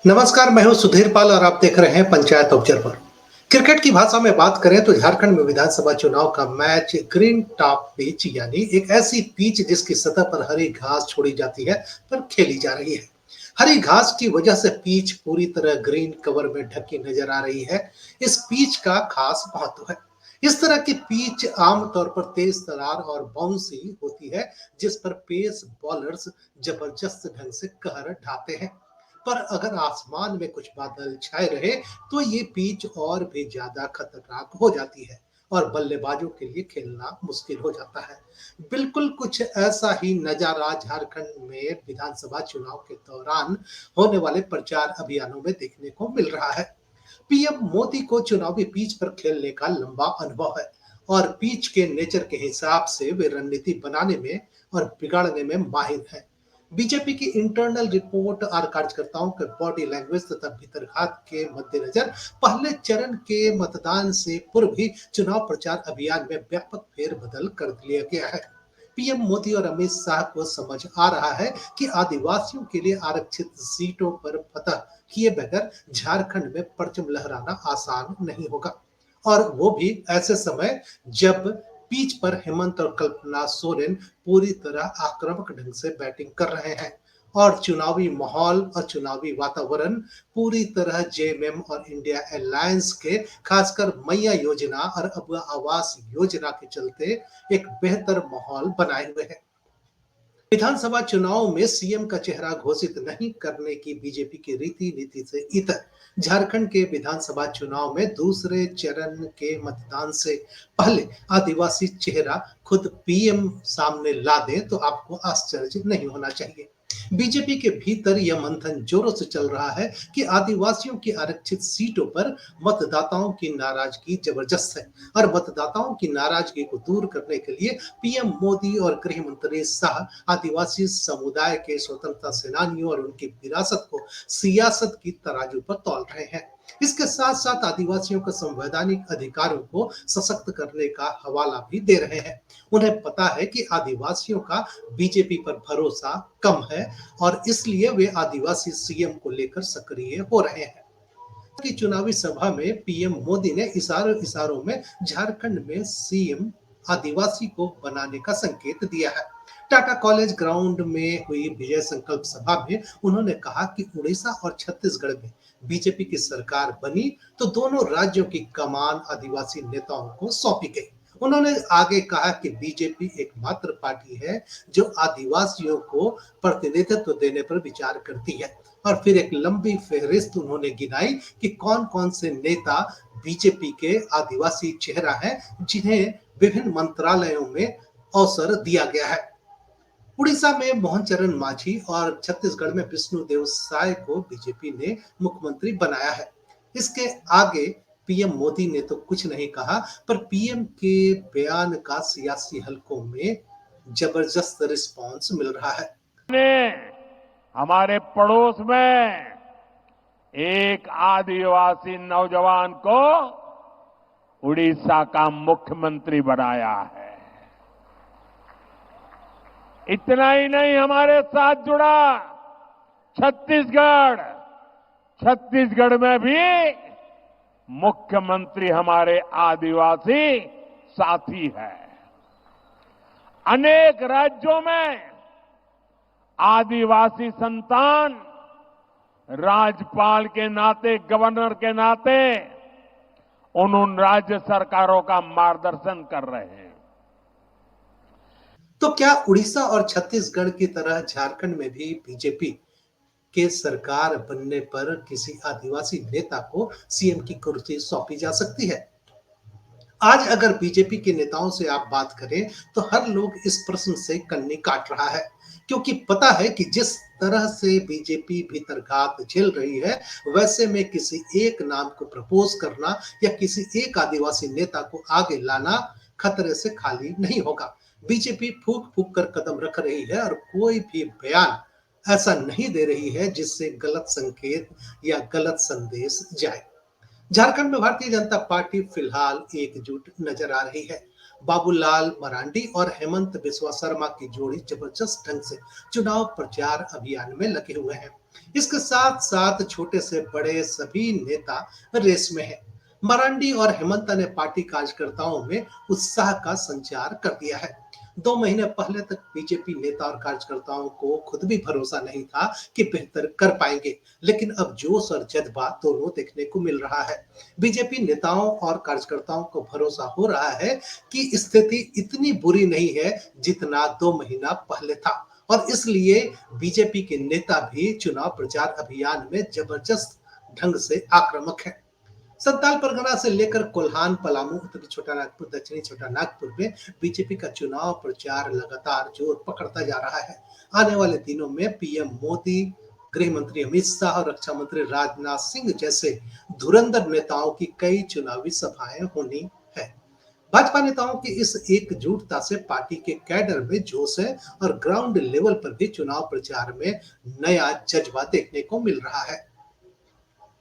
नमस्कार, मैं हूं सुधीर पाल और आप देख रहे हैं पंचायत ऑब्जर्वर। क्रिकेट की भाषा में बात करें तो झारखंड में विधानसभा चुनाव का मैच ग्रीन टॉप पिच यानी एक ऐसी पिच जिसकी सतह पर हरी घास छोड़ी जाती है पर खेली जा रही है। हरी घास की वजह से पिच पूरी तरह ग्रीन कवर में ढकी नजर आ रही है। इस पिच का खास महत्व है। इस तरह की पिच आमतौर पर तेज तरार और बाउंसी होती है, जिस पर पेस बॉलर्स जबरदस्त ढंग से कहर ढाते हैं। पर अगर आसमान में कुछ बादल छाए रहे तो ये पिच और भी ज्यादा खतरनाक हो जाती है और बल्लेबाजों के लिए खेलना मुश्किल हो जाता है। बिल्कुल कुछ ऐसा ही नजारा झारखंड में विधानसभा चुनाव के दौरान होने वाले प्रचार अभियानों में देखने को मिल रहा है। पीएम मोदी को चुनावी पिच पर खेलने का लंबा अनुभव है और पिच के नेचर के हिसाब से वे रणनीति बनाने में और बिगाड़ने में माहिर हैं। बीजेपी की इंटरनल रिपोर्ट और कार्यकर्ताओं के बॉडी लैंग्वेज तथा भीतरघात के मद्देनजर पहले चरण के मतदान से पूर्व ही चुनाव प्रचार अभियान में व्यापक फेरबदल कर लिया गया है। पीएम मोदी और अमित शाह को समझ आ रहा है कि आदिवासियों के लिए आरक्षित सीटों पर फतह किए बगैर झारखंड में परचम लहराना आसान नहीं होगा, और वो भी ऐसे समय जब पिच पर हेमंत और कल्पना सोरेन पूरी तरह आक्रामक ढंग से बैटिंग कर रहे हैं और चुनावी माहौल और चुनावी वातावरण पूरी तरह जेएमएम और इंडिया अलायंस के, खासकर मैया योजना और अब आवास योजना के चलते एक बेहतर माहौल बनाए हुए है। विधानसभा चुनाव में सीएम का चेहरा घोषित नहीं करने की बीजेपी की रीति नीति से इतर झारखंड के विधानसभा चुनाव में दूसरे चरण के मतदान से पहले आदिवासी चेहरा खुद पीएम सामने ला दे तो आपको आश्चर्य नहीं होना चाहिए। बीजेपी के भीतर यह मंथन जोरों से चल रहा है कि आदिवासियों की आरक्षित सीटों पर मतदाताओं की नाराजगी जबरदस्त है और मतदाताओं की नाराजगी को दूर करने के लिए पीएम मोदी और गृह मंत्री शाह आदिवासी समुदाय के स्वतंत्रता सेनानियों और उनकी विरासत को सियासत की तराजू पर तौल रहे हैं। इसके साथ साथ आदिवासियों के संवैधानिक अधिकारों को सशक्त करने का हवाला भी दे रहे हैं। उन्हें पता है कि आदिवासियों का बीजेपी पर भरोसा कम है और इसलिए वे आदिवासी सीएम को लेकर सक्रिय हो रहे हैं। की चुनावी सभा में पीएम मोदी ने इशारों इशारों में झारखंड में सीएम आदिवासी को बनाने का संकेत दिया है। टाटा कॉलेज ग्राउंड में हुई विजय संकल्प सभा में उन्होंने कहा कि उड़ीसा और छत्तीसगढ़ में बीजेपी की सरकार बनी तो दोनों राज्यों की कमान आदिवासी नेताओं को सौंपी गई। उन्होंने आगे कहा कि बीजेपी एकमात्र पार्टी है जो आदिवासियों को प्रतिनिधित्व देने पर विचार करती है, और फिर एक लंबी फहरिस्त उन्होंने गिनाई कि कौन कौन से नेता बीजेपी के आदिवासी चेहरा हैं जिन्हें विभिन्न मंत्रालयों में अवसर दिया गया है। उड़ीसा में मोहन चरण मांझी और छत्तीसगढ़ में विष्णुदेव साय को बीजेपी ने मुख्यमंत्री बनाया है। इसके आगे पीएम मोदी ने तो कुछ नहीं कहा, पर पीएम के बयान का सियासी हलकों में जबरदस्त रिस्पांस मिल रहा है। ने हमारे पड़ोस में एक आदिवासी नौजवान को उड़ीसा का मुख्यमंत्री बनाया है। इतना ही नहीं, हमारे साथ जुड़ा छत्तीसगढ़। छत्तीसगढ़ में भी मुख्यमंत्री हमारे आदिवासी साथी है। अनेक राज्यों में आदिवासी संतान राज्यपाल के नाते, गवर्नर के नाते उन राज्य सरकारों का मार्गदर्शन कर रहे हैं। तो क्या उड़ीसा और छत्तीसगढ़ की तरह झारखंड में भी बीजेपी के सरकार बनने पर किसी आदिवासी नेता को सीएम की कुर्सी सौंपी जा सकती है? आज अगर बीजेपी के नेताओं से आप बात करें तो हर लोग इस प्रश्न से कन्नी काट रहा है, क्योंकि पता है कि जिस तरह से बीजेपी भीतरघात झेल रही है, वैसे में किसी एक नाम को प्रपोज करना या किसी एक आदिवासी नेता को आगे लाना खतरे से खाली नहीं होगा। बीजेपी फूक फूक कर कदम रख रही है और कोई भी बयान ऐसा नहीं दे रही है जिससे गलत संकेत या गलत संदेश जाए। झारखंड में भारतीय जनता पार्टी फिलहाल एकजुट नजर आ रही है। बाबूलाल मरांडी और हेमंत बिस्वा शर्मा की जोड़ी जबरदस्त ढंग से चुनाव प्रचार अभियान में लगे हुए हैं। इसके साथ साथ छोटे से बड़े सभी नेता रेस में हैं। मरांडी और हेमंता ने पार्टी कार्यकर्ताओं में उत्साह का संचार कर दिया है। 2 महीने पहले तक बीजेपी नेता और कार्यकर्ताओं को खुद भी भरोसा नहीं था कि बेहतर कर पाएंगे, लेकिन अब जोश और जज्बा दोनों देखने को मिल रहा है। बीजेपी नेताओं और कार्यकर्ताओं को भरोसा हो रहा है कि स्थिति इतनी बुरी नहीं है जितना 2 महीना पहले था, और इसलिए बीजेपी के नेता भी चुनाव प्रचार अभियान में जबरदस्त ढंग से आक्रामक है। संताल परगना से लेकर कोल्हान, पलामू, उत्तरी छोटानागपुर, दक्षिणी छोटानागपुर में बीजेपी का चुनाव प्रचार लगातार जोर पकड़ता जा रहा है। आने वाले दिनों में पीएम मोदी, गृह मंत्री अमित शाह और रक्षा मंत्री राजनाथ सिंह जैसे धुरंधर नेताओं की कई चुनावी सभाएं होनी है। भाजपा नेताओं की इस एकजुटता से पार्टी के कैडर में जोश है और ग्राउंड लेवल पर भी चुनाव प्रचार में नया जज्बा देखने को मिल रहा है।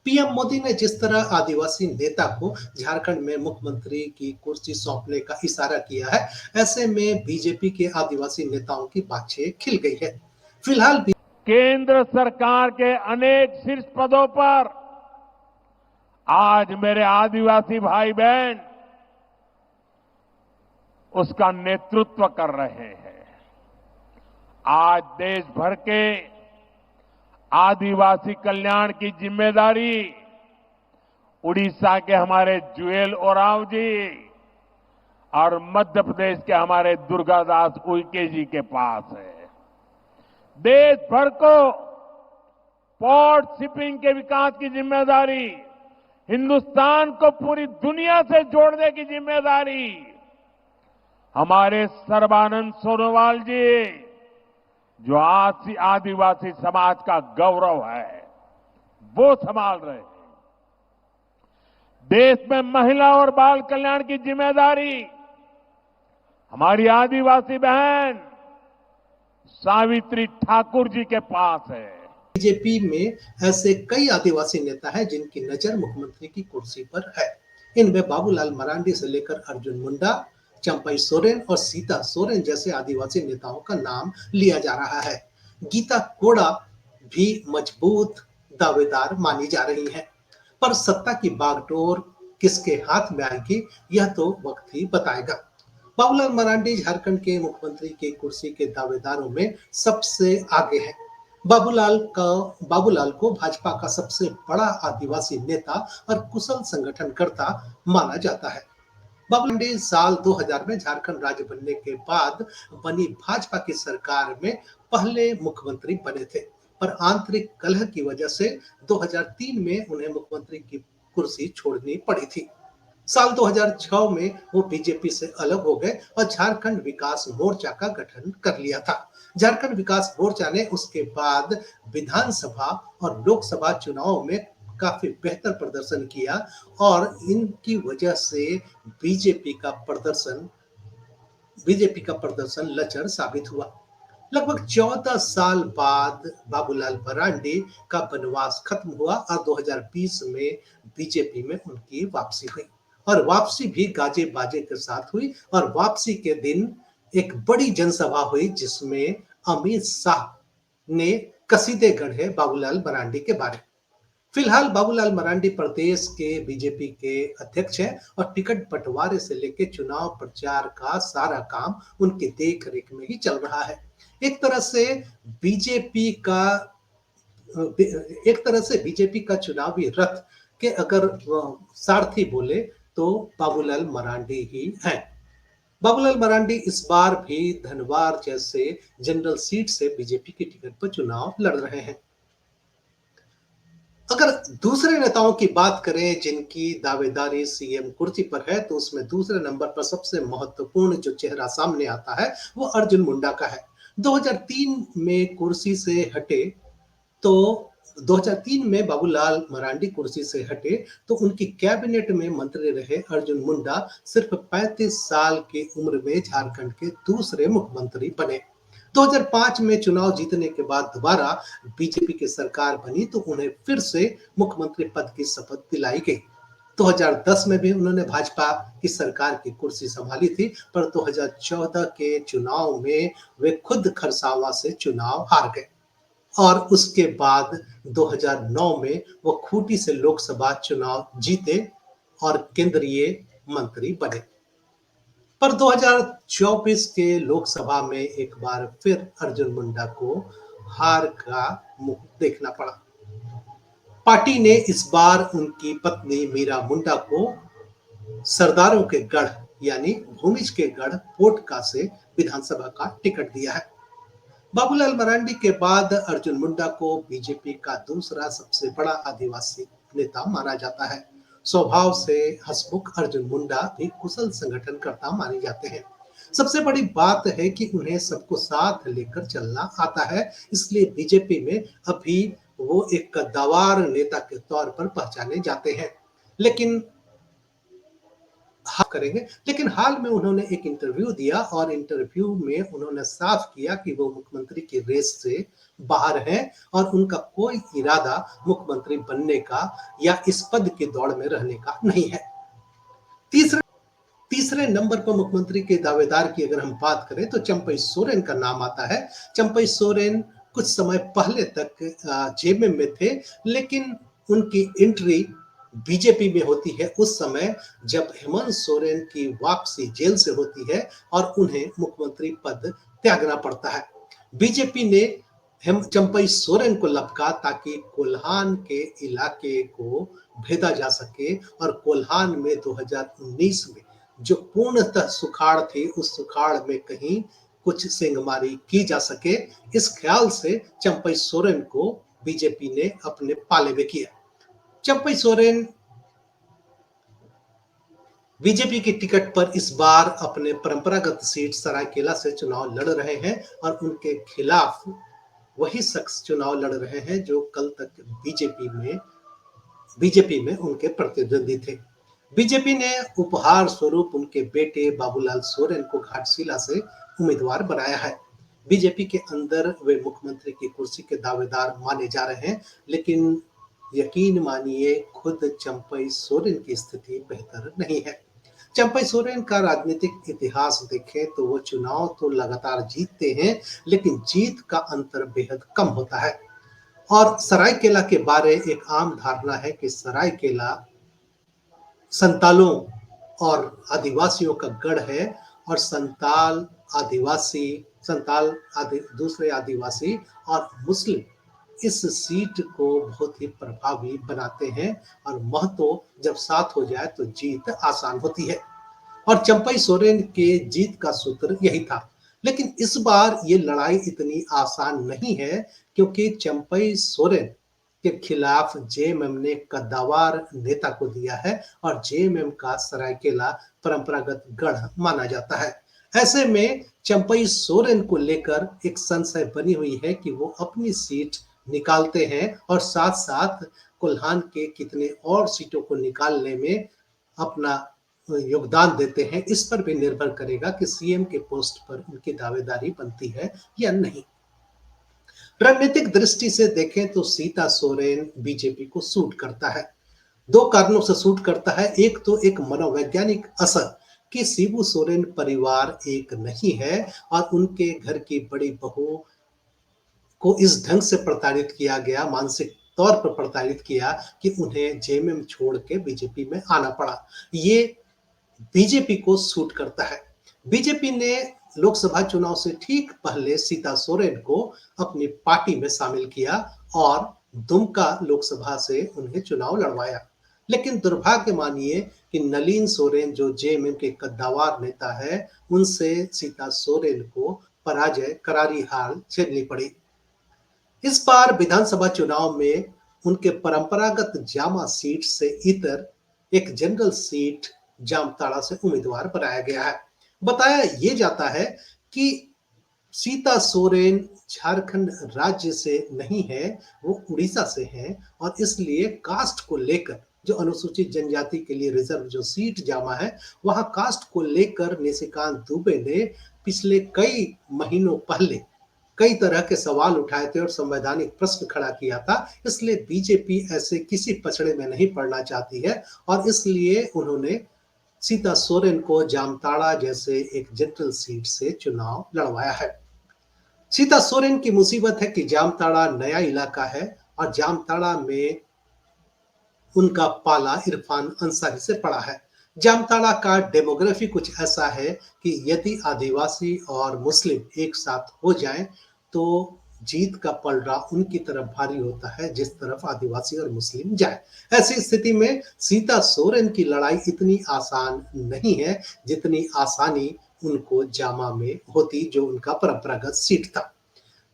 पीएम मोदी ने जिस तरह आदिवासी नेता को झारखंड में मुख्यमंत्री की कुर्सी सौंपने का इशारा किया है, ऐसे में बीजेपी के आदिवासी नेताओं की बाछें खिल गई है। फिलहाल केंद्र सरकार के अनेक शीर्ष पदों पर आज मेरे आदिवासी भाई बहन उसका नेतृत्व कर रहे हैं। आज देश भर के आदिवासी कल्याण की जिम्मेदारी उड़ीसा के हमारे जुएल ओरांव जी और मध्य प्रदेश के हमारे दुर्गादास उइके जी के पास है। देश भर को पोर्ट शिपिंग के विकास की जिम्मेदारी, हिंदुस्तान को पूरी दुनिया से जोड़ने की जिम्मेदारी हमारे सर्बानंद सोनोवाल जी, जो आदिवासी समाज का गौरव है, वो संभाल रहे हैं। देश में महिला और बाल कल्याण की जिम्मेदारी हमारी आदिवासी बहन सावित्री ठाकुर जी के पास है। बीजेपी में ऐसे कई आदिवासी नेता हैं जिनकी नजर मुख्यमंत्री की कुर्सी पर है। इनमें बाबूलाल मरांडी से लेकर अर्जुन मुंडा, चंपई सोरेन और सीता सोरेन जैसे आदिवासी नेताओं का नाम लिया जा रहा है। गीता कोड़ा भी मजबूत दावेदार मानी जा रही हैं, पर सत्ता की बागडोर किसके हाथ में आएगी यह तो वक्त ही बताएगा। बाबूलाल मरांडी झारखंड के मुख्यमंत्री की कुर्सी के दावेदारों में सबसे आगे हैं। बाबूलाल को भाजपा का सबसे बड़ा आदिवासी नेता और कुशल संगठनकर्ता माना जाता है। बाबूलाल साल 2000 में झारखंड राज्य बनने के बाद बनी भाजपा की सरकार में पहले मुख्यमंत्री बने थे, पर आंतरिक कलह की वजह से 2003 में उन्हें मुख्यमंत्री की कुर्सी छोड़नी पड़ी थी। साल 2006 में वो बीजेपी से अलग हो गए और झारखंड विकास मोर्चा का गठन कर लिया था। झारखंड विकास मोर्चा ने उसके बाद विधानसभा और लोकसभा चुनाव में काफी बेहतर प्रदर्शन किया और इनकी वजह से बीजेपी का प्रदर्शन लचर साबित हुआ। लगभग 14 साल बाद बाबूलाल मरांडी का वनवास खत्म हुआ और 2020 में बीजेपी में उनकी वापसी हुई, और वापसी भी गाजे बाजे के साथ हुई। और वापसी के दिन एक बड़ी जनसभा हुई जिसमें अमित शाह ने कसीदे गढ़े बाबूलाल मरांडी के बारे में। फिलहाल बाबूलाल मरांडी प्रदेश के बीजेपी के अध्यक्ष हैं और टिकट बंटवारे से लेकर चुनाव प्रचार का सारा काम उनके देख-रेख में ही चल रहा है। एक तरह से बीजेपी का चुनावी रथ के अगर सारथी बोले तो बाबूलाल मरांडी ही हैं। बाबूलाल मरांडी इस बार भी धनवार जैसे जनरल सीट से बीजेपी की टिकट पर चुनाव लड़ रहे हैं। अगर दूसरे नेताओं की बात करें जिनकी दावेदारी सीएम कुर्सी पर है, तो उसमें दूसरे नंबर पर सबसे महत्वपूर्ण जो चेहरा सामने आता है वो अर्जुन मुंडा का है। 2003 में कुर्सी से हटे तो 2003 में बाबूलाल मरांडी कुर्सी से हटे तो उनकी कैबिनेट में मंत्री रहे अर्जुन मुंडा सिर्फ 35 साल की उम्र में झारखंड के दूसरे मुख्यमंत्री बने। 2005 में चुनाव जीतने के बाद दोबारा बीजेपी की सरकार बनी तो उन्हें फिर से मुख्यमंत्री पद की शपथ दिलाई गई। 2010 में भी उन्होंने भाजपा की सरकार की कुर्सी संभाली थी, पर 2014 के चुनाव में वे खुद खरसावां से चुनाव हार गए। और उसके बाद 2009 में वो खूंटी से लोकसभा चुनाव जीते और केंद्रीय मंत्री बने। पर 2024 के लोकसभा में एक बार फिर अर्जुन मुंडा को हार का मुंह देखना पड़ा। पार्टी ने इस बार उनकी पत्नी मीरा मुंडा को सरदारों के गढ़ यानी भूमिज के गढ़ पोटका से विधानसभा का टिकट दिया है। बाबूलाल मरांडी के बाद अर्जुन मुंडा को बीजेपी का दूसरा सबसे बड़ा आदिवासी नेता माना जाता है। स्वभाव से हंसमुख अर्जुन मुंडा भी कुशल संगठनकर्ता माने जाते हैं। सबसे बड़ी बात है कि उन्हें सबको साथ लेकर चलना आता है, इसलिए बीजेपी में अभी वो एक कद्दावर नेता के तौर पर पहचाने जाते हैं। लेकिन लेकिन हाल में उन्होंने एक इंटरव्यू दिया और इंटरव्यू में उन्होंने साफ किया कि वो मुख्यमंत्री की रेस से बाहर हैं और उनका कोई इरादा मुख्यमंत्री बनने का या इस पद की दौड़ में रहने का नहीं है। तीसरे तीसरे नंबर पर मुख्यमंत्री के दावेदार की अगर हम बात करें तो चंपई सोरेन का नाम आता है। चंपई सोरेन कुछ समय पहले तक जेएमएम में थे, लेकिन उनकी एंट्री बीजेपी में होती है उस समय जब हेमंत सोरेन की वापसी जेल से होती है और उन्हें मुख्यमंत्री पद त्यागना पड़ता है। बीजेपी ने चंपई सोरेन को लपका ताकि कोल्हान के इलाके को भेदा जा सके और कोल्हान में 2019 में जो पूर्णतः सुखाड़ थी, उस सुखाड़ में कहीं कुछ सेंधमारी की जा सके, इस ख्याल से चंपई सोरेन को बीजेपी ने अपने पाले में किया। चंपई सोरेन बीजेपी की टिकट पर इस बार अपने परंपरागत सीट सरायकेला से चुनाव लड़ रहे हैं और उनके खिलाफ वही शख्स चुनाव लड़ रहे हैं जो कल तक बीजेपी में उनके प्रतिद्वंदी थे। बीजेपी ने उपहार स्वरूप उनके बेटे बाबूलाल सोरेन को घाटशिला से उम्मीदवार बनाया है। बीजेपी के अंदर वे मुख्यमंत्री की कुर्सी के दावेदार माने जा रहे हैं, लेकिन यकीन मानिए खुद चंपई सोरेन की स्थिति बेहतर नहीं है। चंपई सोरेन का राजनीतिक इतिहास देखें तो वो चुनाव तो लगातार जीतते हैं, लेकिन जीत का अंतर बेहद कम होता है। और सरायकेला के बारे एक आम धारणा है कि सरायकेला संतालों और आदिवासियों का गढ़ है और दूसरे आदिवासी और मुस्लिम इस सीट को बहुत ही प्रभावी बनाते हैं और महतो जब साथ हो जाए तो जीत आसान होती है। और चंपई सोरेन के जीत का सूत्र यही था। लेकिन इस बार ये लड़ाई इतनी आसान नहीं है, क्योंकि चंपई सोरेन के खिलाफ जेएमएम ने कद्दावर नेता को दिया है और जेएमएम का सरायकेला परंपरागत गढ़ माना जाता है। ऐसे में चंपई सोरेन को लेकर एक संशय बनी हुई है कि वो अपनी सीट निकालते हैं और साथ साथ कोल्हान के कितने और सीटों को निकालने में अपना योगदान देते हैं। इस पर भी निर्भर करेगा कि सीएम के पोस्ट पर उनकी दावेदारी बनती है या नहीं। रणनीतिक दृष्टि से देखें तो सीता सोरेन बीजेपी को सूट करता है। दो कारणों से सूट करता है। एक तो एक मनोवैज्ञानिक असर कि शिबू सोरेन परिवार एक नहीं है और उनके घर की बड़ी बहू को इस ढंग से प्रताड़ित किया गया, मानसिक तौर पर प्रताड़ित किया कि उन्हें जेएमएम छोड़ के बीजेपी में आना पड़ा। ये बीजेपी को सूट करता है। बीजेपी ने लोकसभा चुनाव से ठीक पहले सीता सोरेन को अपनी पार्टी में शामिल किया और दुमका लोकसभा से उन्हें चुनाव लड़वाया। लेकिन दुर्भाग्य मानिए कि नलिन सोरेन जो जेएमएम के कद्दावर नेता है, उनसे सीता सोरेन को पराजय करारी हार झेलनी पड़ी। इस बार विधानसभा चुनाव में उनके परंपरागत जामा सीट से इतर एक जनरल सीट जामताड़ा से उम्मीदवार बनाया गया है। बताया ये जाता है कि सीता सोरेन झारखंड राज्य से नहीं है, वो उड़ीसा से हैं और इसलिए कास्ट को लेकर जो अनुसूचित जनजाति के लिए रिजर्व जो सीट जामा है, वहां कास्ट को लेकर निशिकांत दुबे ने पिछले कई महीनों पहले कई तरह के सवाल उठाए थे और संवैधानिक प्रश्न खड़ा किया था। इसलिए बीजेपी ऐसे किसी पछड़े में नहीं पड़ना चाहती है और इसलिए उन्होंने सीता सोरेन को जामताड़ा जैसे एक जनरल सीट से चुनाव लड़वाया है। सीता सोरेन की मुसीबत है कि जामताड़ा नया इलाका है और जामताड़ा में उनका पाला इरफान अंसारी से पड़ा है। जामताड़ा का डेमोग्राफी कुछ ऐसा है कि यदि आदिवासी और मुस्लिम एक साथ हो जाएं, तो जीत का पलड़ा उनकी तरफ भारी होता है जिस तरफ आदिवासी और मुस्लिम जाए। ऐसी स्थिति में सीता सोरेन की लड़ाई इतनी आसान नहीं है जितनी आसानी उनको जामा में होती, जो उनका परंपरागत सीट था।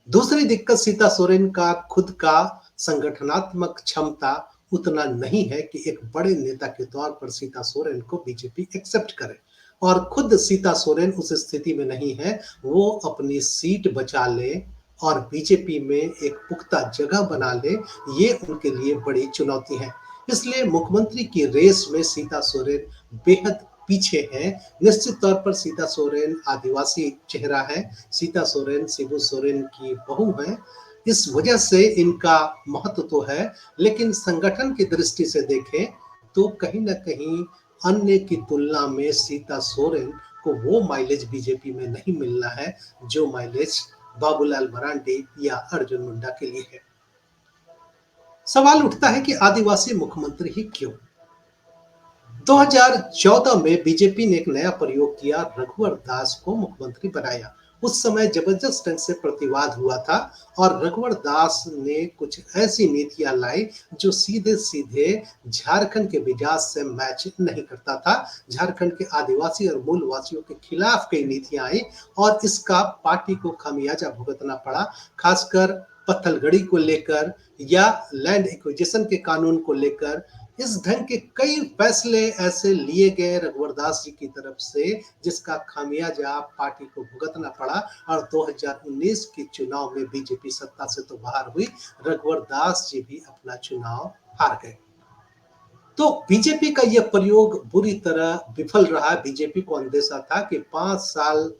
दूसरी दिक्कत सीता सोरेन का खुद का संगठनात्मक क्षमता उतना नहीं है कि एक बड़े नेता के तौर पर सीता सोरेन को बीजेपी एक्सेप्ट करे, और खुद सीता सोरेन उस स्थिति में नहीं है वो अपनी सीट बचा ले और बीजेपी में एक पुख्ता जगह बना ले। ये उनके लिए बड़ी चुनौती है। इसलिए मुख्यमंत्री की रेस में सीता सोरेन बेहद पीछे हैं। निश्चित तौर पर सीता सोरेन आदिवासी चेहरा है। सीता सोरेन शिबू सोरेन की बहू है। इस वजह से इनका महत्व तो है, लेकिन संगठन की दृष्टि से देखें तो कहीं ना कहीं अन्य की तुलना में सीता सोरेन को वो माइलेज बीजेपी में नहीं मिलना है जो माइलेज बाबूलाल मरांडी या अर्जुन मुंडा के लिए है। सवाल उठता है कि आदिवासी मुख्यमंत्री ही क्यों? 2014 में बीजेपी ने एक नया प्रयोग किया, रघुवर दास को मुख्यमंत्री बनाया। उस समय जबरदस्त ढंग से प्रतिवाद हुआ था और रघुवर दास ने कुछ ऐसी नीतियां लाई जो सीधे सीधे झारखंड के मिजाज से मैच नहीं करता था। झारखंड के आदिवासी और मूलवासियों के खिलाफ कई नीतियां आई और इसका पार्टी को खामियाजा भुगतना पड़ा, खासकर पत्थलगड़ी को लेकर या लैंड एक्विजिशन के कानून को लेकर। इस ढंग के कई फैसले ऐसे लिए गए रघुवर दास जी की तरफ से जिसका खामियाजा पार्टी को भुगतना पड़ा और 2019 के चुनाव में बीजेपी सत्ता से तो बाहर हुई, रघुवर दास जी भी अपना चुनाव हार गए। तो बीजेपी का यह प्रयोग बुरी तरह विफल रहा। बीजेपी को अंदेशा था कि 5 साल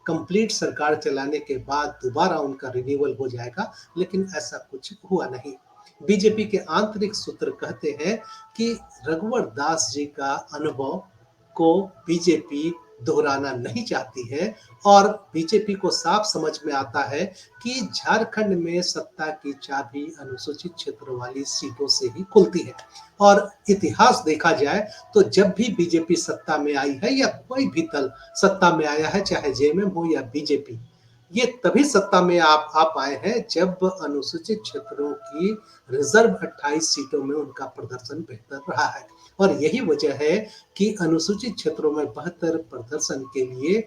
कंप्लीट सरकार चलाने के बाद दोबारा उनका रिन्यूअल हो जाएगा, लेकिन ऐसा कुछ हुआ नहीं। बीजेपी के आंतरिक सूत्र कहते हैं कि रघुवर दास जी का अनुभव को बीजेपी दोहराना नहीं चाहती है और बीजेपी को साफ समझ में आता है कि झारखंड में सत्ता की चाबी अनुसूचित क्षेत्र वाली सीटों से ही खुलती है। और इतिहास देखा जाए तो जब भी बीजेपी सत्ता में आई है या कोई भी दल सत्ता में आया है, चाहे जेएमएम हो या बीजेपी, ये तभी सत्ता में आ पाए हैं जब अनुसूचित क्षेत्रों की रिजर्व 28 सीटों में उनका प्रदर्शन बेहतर रहा है। और यही वजह है कि अनुसूचित क्षेत्रों में बेहतर प्रदर्शन के लिए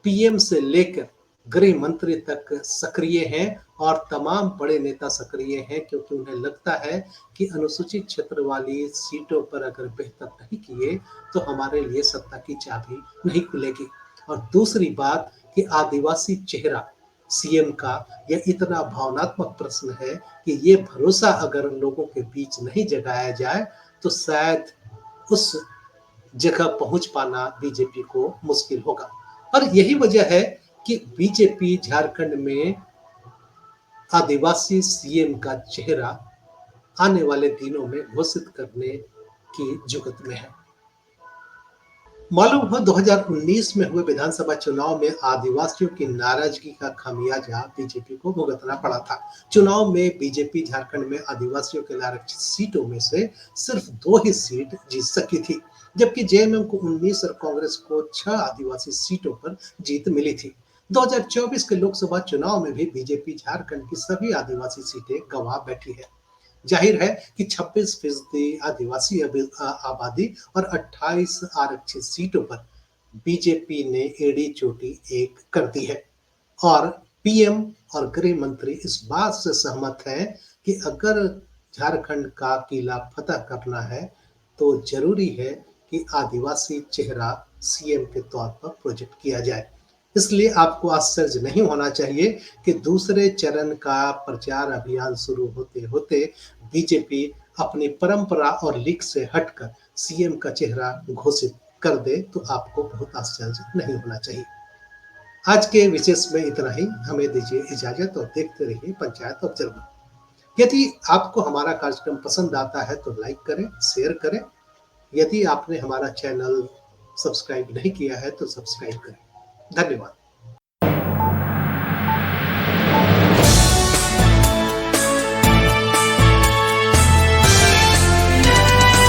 पीएम से लेकर गृह मंत्री तक सक्रिय हैं और तमाम बड़े नेता सक्रिय हैं, क्योंकि उन्हें लगता है कि अनुसूचित क्षेत्र वाली सीटों पर अगर बेहतर नहीं किए तो हमारे लिए सत्ता की चाबी नहीं खुलेगी। और दूसरी बात कि आदिवासी चेहरा सीएम का यह इतना भावनात्मक प्रश्न है कि ये भरोसा अगर लोगों के बीच नहीं जगाया जाए तो शायद उस जगह पहुंच पाना बीजेपी को मुश्किल होगा। और यही वजह है कि बीजेपी झारखंड में आदिवासी सीएम का चेहरा आने वाले दिनों में घोषित करने की जुगत में है। मालूम हो 2019 में हुए विधानसभा चुनाव में आदिवासियों की नाराजगी का खामियाजा बीजेपी को भुगतना पड़ा था। चुनाव में बीजेपी झारखंड में आदिवासियों के आरक्षित सीटों में से सिर्फ 2 ही सीट जीत सकी थी, जबकि जेएमएम को 19 और कांग्रेस को 6 आदिवासी सीटों पर जीत मिली थी। 2024 के लोकसभा चुनाव में भी बीजेपी झारखंड की सभी आदिवासी सीटें गंवा बैठी है। जाहिर है कि 26% आदिवासी आबादी और 28 आरक्षित सीटों पर बीजेपी ने एड़ी चोटी एक कर दी है और पीएम और गृह मंत्री इस बात से सहमत हैं कि अगर झारखंड का किला फतह करना है तो जरूरी है कि आदिवासी चेहरा सीएम के तौर पर प्रोजेक्ट किया जाए। इसलिए आपको आश्चर्य नहीं होना चाहिए कि दूसरे चरण का प्रचार अभियान शुरू होते होते बीजेपी अपनी परंपरा और लीक से हटकर सीएम का चेहरा घोषित कर दे तो आपको बहुत आश्चर्य नहीं होना चाहिए। आज के विशेष में इतना ही। हमें दीजिए इजाजत और देखते रहिए पंचायत ऑब्जर्वर। यदि आपको हमारा कार्यक्रम पसंद आता है तो लाइक करें, शेयर करें। यदि आपने हमारा चैनल सब्सक्राइब नहीं किया है तो सब्सक्राइब करें। धन्यवाद।